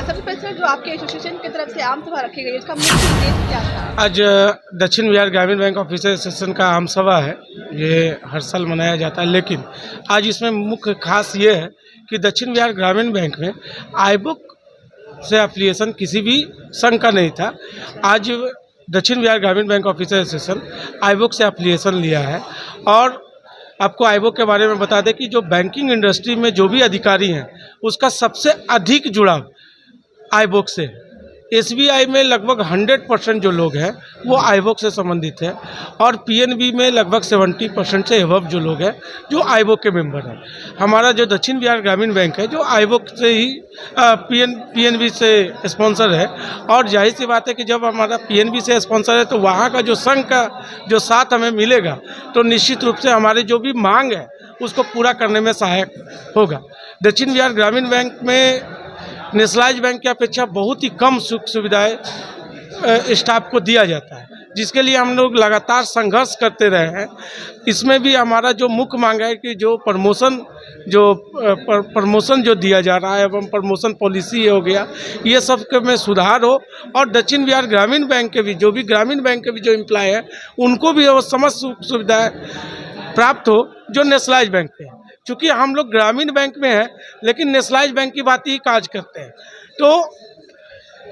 सबसे पहले सर, जो आपके एसोसिएशन की तरफ से आम सभा रखी गई है, इसका मुख्य उद्देश्य क्या था? आज दक्षिण बिहार ग्रामीण बैंक ऑफिसर एसोसिएशन का आम सभा है। ये हर साल मनाया जाता है, लेकिन आज इसमें मुख्य खास ये है कि दक्षिण बिहार ग्रामीण बैंक में आईबुक से एफिलिएशन किसी भी संघ का नहीं था। आज दक्षिण बिहार ग्रामीण बैंक ऑफिसर एसोसिएशन आईबुक से एफिलिएशन लिया है। और आपको आईबुक के बारे में बता दें कि जो बैंकिंग इंडस्ट्री में जो भी अधिकारी हैं, उसका सबसे अधिक जुड़ाव आईबुक से। एसबीआई में लगभग 100% जो लोग हैं वो आईबुक से संबंधित हैं, और पीएनबी में लगभग 70% से एबव जो लोग हैं जो आईबुक के मेंबर हैं। हमारा जो दक्षिण बिहार ग्रामीण बैंक है जो आईबुक से ही पीएनबी से स्पॉन्सर है, और जाहिर सी बात है कि जब हमारा पीएनबी से स्पॉन्सर है तो वहाँ का जो संघ का जो साथ हमें मिलेगा तो निश्चित रूप से हमारे जो भी मांग है उसको पूरा करने में सहायक होगा। दक्षिण बिहार ग्रामीण बैंक में नेशनलाइज बैंक की अपेक्षा बहुत ही कम सुख सुविधाएं स्टाफ को दिया जाता है, जिसके लिए हम लोग लगातार संघर्ष करते रहे हैं। इसमें भी हमारा जो मुख्य मांग है कि जो प्रमोशन जो दिया जा रहा है एवं प्रमोशन पॉलिसी हो गया, ये सब के में सुधार हो, और दक्षिण बिहार ग्रामीण बैंक के भी जो एम्प्लॉय हैं उनको भी वो समस्त सुख सुविधाएँ प्राप्त हो जो नेशनलाइज बैंक पे है। चूँकि हम लोग ग्रामीण बैंक में हैं लेकिन नेशनलाइज बैंक की बात ही काज करते हैं, तो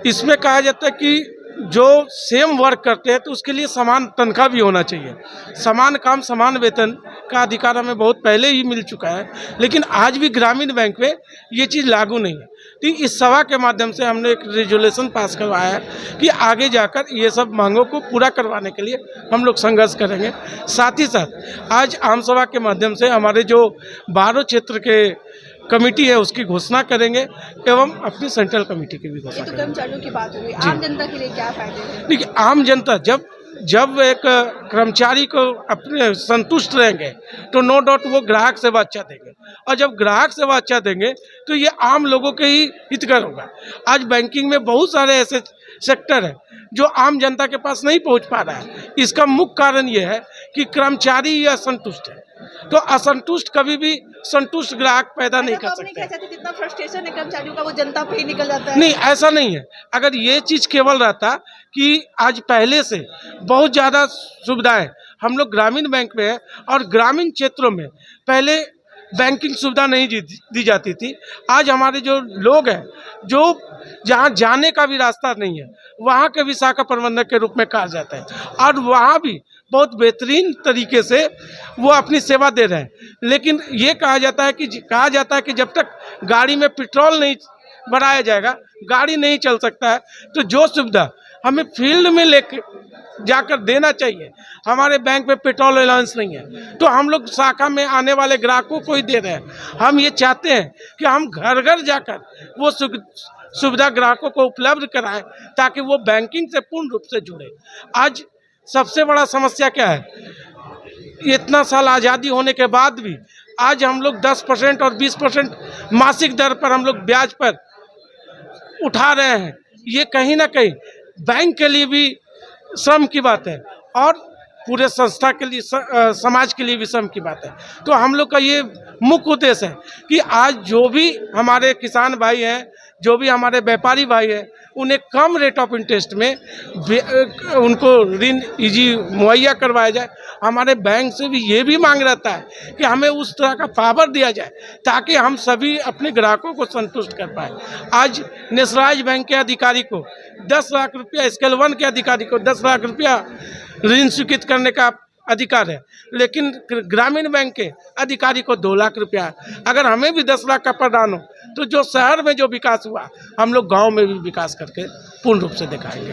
इसमें कहा जाता है कि जो सेम वर्क करते हैं तो उसके लिए समान तनख्वाह भी होना चाहिए। समान काम समान वेतन का अधिकार हमें बहुत पहले ही मिल चुका है, लेकिन आज भी ग्रामीण बैंक में ये चीज़ लागू नहीं है। तो इस सभा के माध्यम से हमने एक रेजोल्यूशन पास करवाया है कि आगे जाकर ये सब मांगों को पूरा करवाने के लिए हम लोग संघर्ष करेंगे। साथ ही साथ आज आम सभा के माध्यम से हमारे जो 12 क्षेत्र के कमेटी है उसकी घोषणा करेंगे एवं अपनी सेंट्रल कमेटी की भी घोषणा करेंगे। कर्मचारियों की बात हो गई, आम जनता के लिए क्या फायदे हैं? देखिए, आम जनता जब एक कर्मचारी को अपने संतुष्ट रहेंगे तो नो डाउट वो ग्राहक सेवा अच्छा देंगे, और जब ग्राहक सेवा अच्छा देंगे तो ये आम लोगों के ही हितकर होगा। आज बैंकिंग में बहुत सारे ऐसे सेक्टर हैं जो आम जनता के पास नहीं पहुंच पा रहा है। इसका मुख्य कारण ये है कि कर्मचारी असंतुष्ट है, तो असंतुष्ट कभी भी संतुष्ट ग्राहक पैदा नहीं कर सकते। जितना फ्रस्ट्रेशन है कर्मचारियों का वो जनता पे ही निकल जाता है। नहीं, ऐसा नहीं है। अगर ये चीज़ केवल रहता कि आज पहले से बहुत ज़्यादा सुविधाएं हम लोग ग्रामीण बैंक में है, और ग्रामीण क्षेत्रों में पहले बैंकिंग सुविधा नहीं दी जाती थी। आज हमारे जो लोग हैं जो जहाँ जाने का भी रास्ता नहीं है वहाँ के भी शाखा प्रबंधक के रूप में कहा जाता है, और वहाँ भी बहुत बेहतरीन तरीके से वो अपनी सेवा दे रहे हैं। लेकिन ये कहा जाता है कि जब तक गाड़ी में पेट्रोल नहीं भराया जाएगा गाड़ी नहीं चल सकता है। तो जो सुविधा हमें फील्ड में लेके जाकर देना चाहिए, हमारे बैंक में पेट्रोल अलाउंस नहीं है, तो हम लोग शाखा में आने वाले ग्राहकों को ही दे रहे हैं। हम ये चाहते हैं कि हम घर घर जाकर वो सुविधा ग्राहकों को उपलब्ध कराएं ताकि वो बैंकिंग से पूर्ण रूप से जुड़े। आज सबसे बड़ा समस्या क्या है, इतना साल आज़ादी होने के बाद भी आज हम लोग 10% और 20% मासिक दर पर हम लोग ब्याज पर उठा रहे हैं। ये कहीं ना कहीं बैंक के लिए भी श्रम की बात है, और पूरे संस्था के लिए समाज के लिए भी श्रम की बात है। तो हम लोग का ये मुख्य उद्देश्य है कि आज जो भी हमारे किसान भाई हैं, जो भी हमारे व्यापारी भाई हैं, उन्हें कम रेट ऑफ इंटरेस्ट में उनको ऋण इजी मुहैया करवाया जाए। हमारे बैंक से भी ये भी मांग रहता है कि हमें उस तरह का पावर दिया जाए ताकि हम सभी अपने ग्राहकों को संतुष्ट कर पाए। आज नेशनलाइज बैंक के अधिकारी को 10 लाख रुपया, स्केल 1 के अधिकारी को 10 लाख रुपया ऋण स्वीकृत करने का अधिकार है, लेकिन ग्रामीण बैंक के अधिकारी को 2 लाख रुपया। अगर हमें भी 10 लाख का प्रदान हो तो जो शहर में जो विकास हुआ हम लोग गांव में भी विकास करके पूर्ण रूप से दिखाएंगे।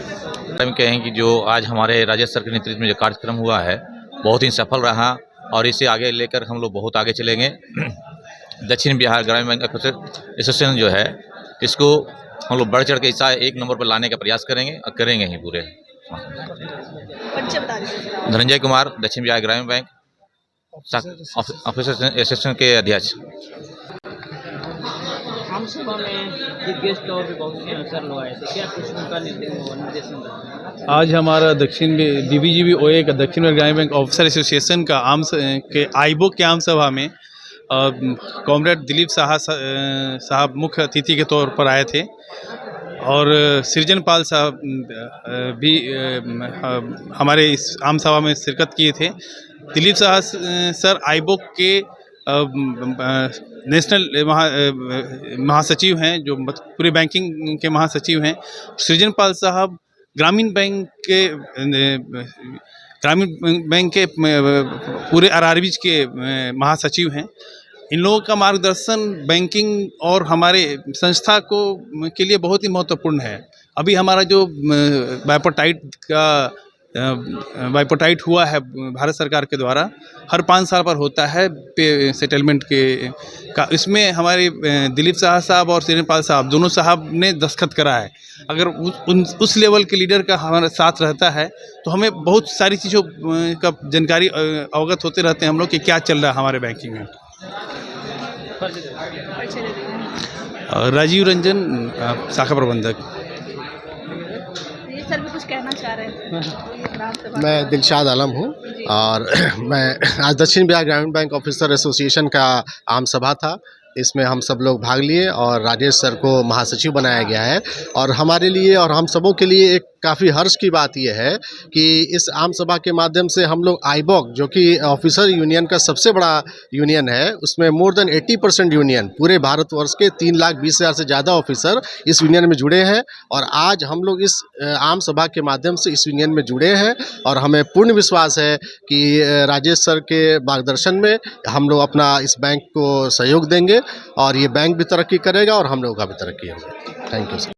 हम कहें कि जो आज हमारे राज्य सरकार के नेतृत्व में जो कार्यक्रम हुआ है बहुत ही सफल रहा, और इसे आगे लेकर हम लोग बहुत आगे चलेंगे। दक्षिण बिहार ग्रामीण बैंक एसोसिएशन जो है इसको हम लोग बढ़ चढ़ के ऐसा 1 नंबर पर लाने का प्रयास करेंगे और करेंगे ही पूरे। धनंजय कुमार, दक्षिण बिहार ग्रामीण बैंक ऑफिसर एसोसिएशन के अध्यक्ष। आम सभा में गेस्ट तौर पे बहुत से अवसर लोग आए थे, क्या कुछ उनका निर्देशन था? आज हमारा दक्षिण DBGBOA का दक्षिण बिहार ग्रामीण बैंक ऑफिसर एसोसिएशन का आईबुक के आम सभा में कॉमरेड दिलीप साहब मुख्य अतिथि के तौर पर आए थे। और सृजनपाल साहब भी हमारे इस आम सभा में शिरकत किए थे। दिलीप साहा सर आईबोक के नेशनल महासचिव हैं, जो पूरे बैंकिंग के महासचिव हैं। सृजनपाल साहब ग्रामीण बैंक के पूरे आरआरबीज के महासचिव हैं। इन लोगों का मार्गदर्शन बैंकिंग और हमारे संस्था को के लिए बहुत ही महत्वपूर्ण है। अभी हमारा जो बाइपोटाइट हुआ है भारत सरकार के द्वारा, हर 5 साल पर होता है पे सेटलमेंट का। इसमें हमारे दिलीप साहा साहब और सृजनपाल साहब दोनों साहब ने दस्तखत करा है। अगर उस लेवल के लीडर का हमारे साथ रहता है तो हमें बहुत सारी चीज़ों का जानकारी अवगत होते रहते हैं हम लोग कि क्या चल रहा है हमारे बैंकिंग में। राजीव रंजन, शाखा प्रबंधक। ये सर भी कुछ कहना चाह रहे हैं। मैं दिलशाद आलम हूँ और मैं आज दक्षिण बिहार ग्रामीण बैंक ऑफिसर एसोसिएशन का आम सभा था। इसमें हम सब लोग भाग लिए और राजेश सर को महासचिव बनाया गया है। और हमारे लिए और हम सबों के लिए एक काफ़ी हर्ष की बात यह है कि इस आम सभा के माध्यम से हम लोग आईबोक, जो कि ऑफिसर यूनियन का सबसे बड़ा यूनियन है, उसमें मोर देन 80% यूनियन, पूरे भारतवर्ष के 3,20,000 से ज़्यादा ऑफिसर इस यूनियन में जुड़े हैं। और आज हम लोग इस आम सभा के माध्यम से इस यूनियन में जुड़े हैं और हमें पूर्ण विश्वास है कि राजेश सर के मार्गदर्शन में हम लोग अपना इस बैंक को सहयोग देंगे और ये बैंक भी तरक्की करेगा और हम लोगों का भी तरक्की होगा। Thank you sir.